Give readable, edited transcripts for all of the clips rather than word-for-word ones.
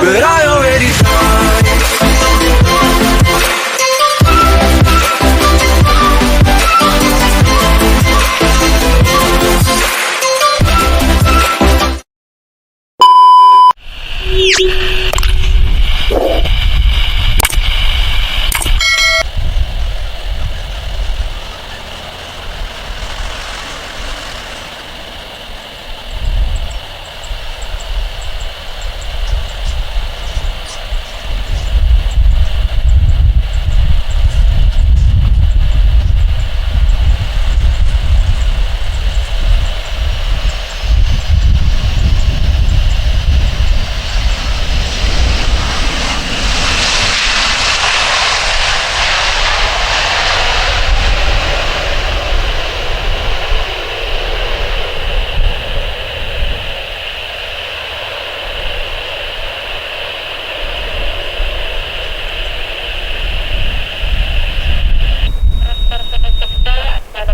but I already tried.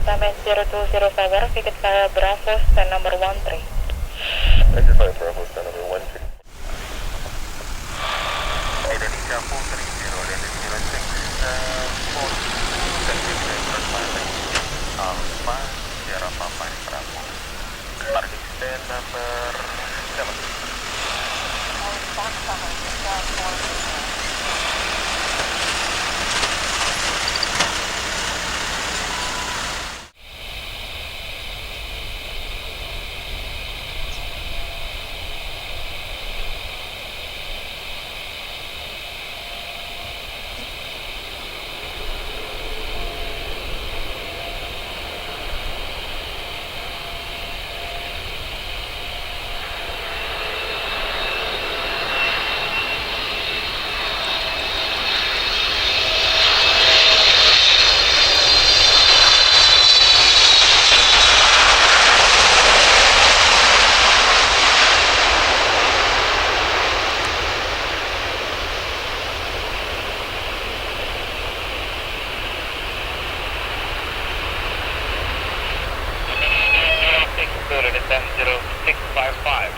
Diamond 0205, ticket via Bravo, stand number 13. Exit via Bravo, stand number 13. Indonesia 430, then 06, 4, Alpha, Sierra Papa, Bravo. Parking stand number 7.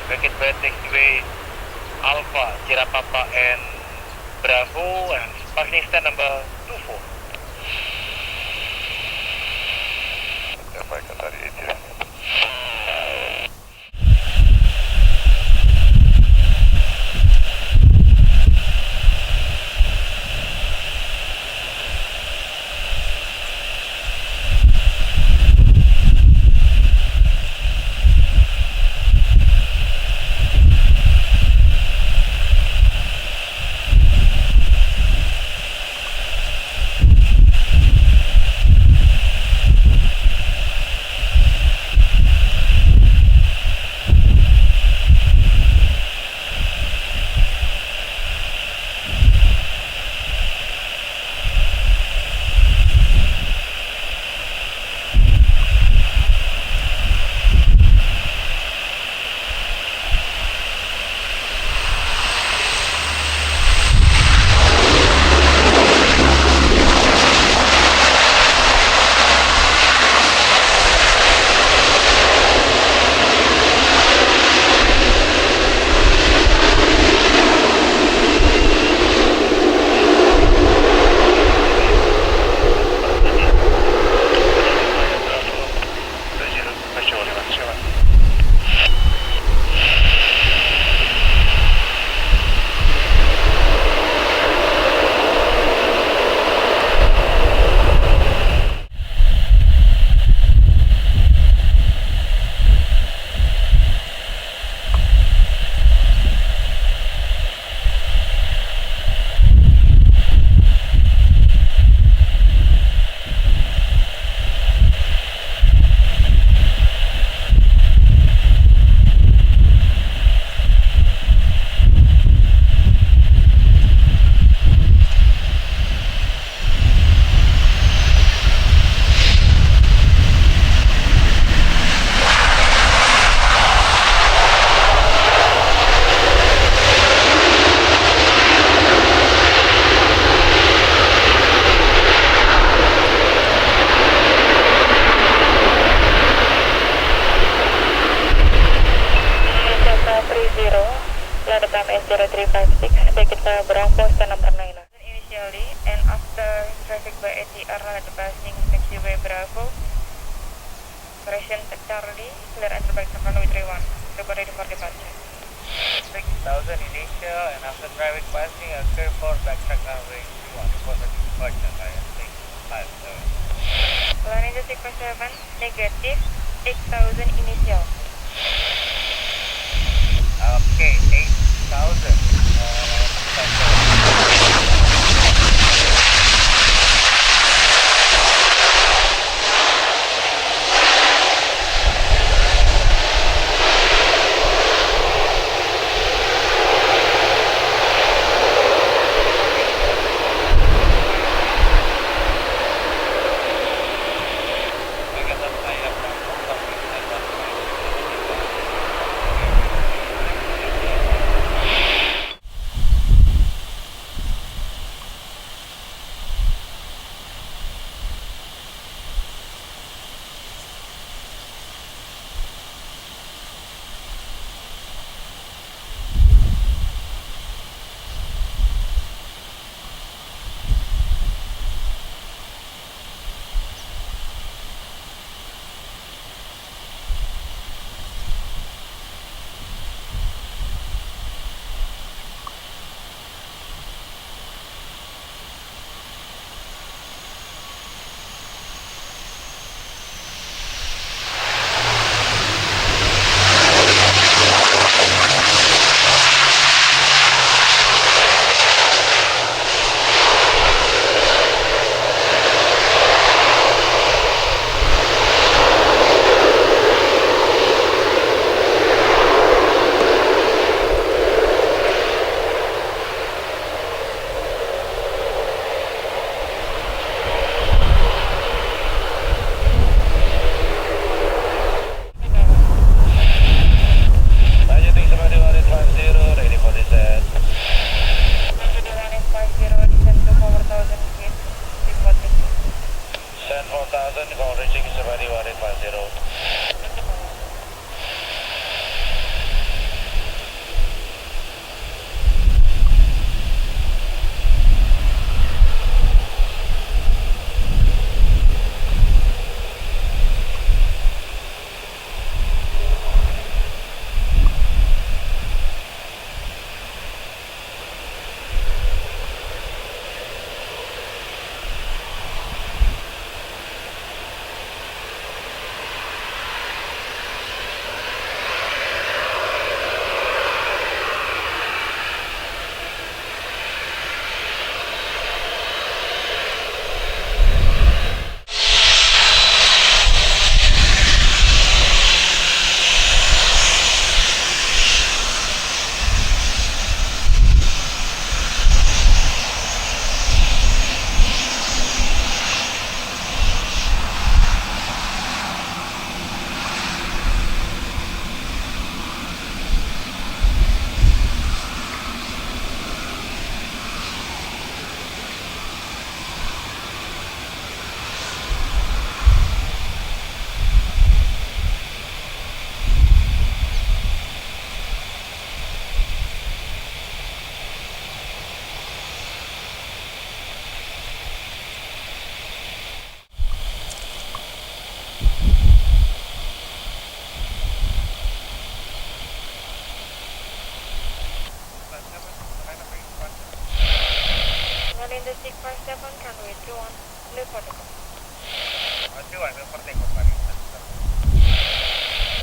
Packet by taxiway Alpha, Sierra Papa and Bravo, and parking stand number 24. Sampaikan tadi aja. Land time is 0356, ticket via Bravo, stand number 9. Initially, and after traffic by ATR land passing taxiway Bravo, operation Charlie, clear enter back to runway 31, prepare ready for departure. 6000 initial and after traffic passing a clear for backtrack runway 31 report for departure via 657. Land in the sequence 7, negative, 8000 initial. Okay, 8,000.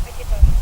Begitu.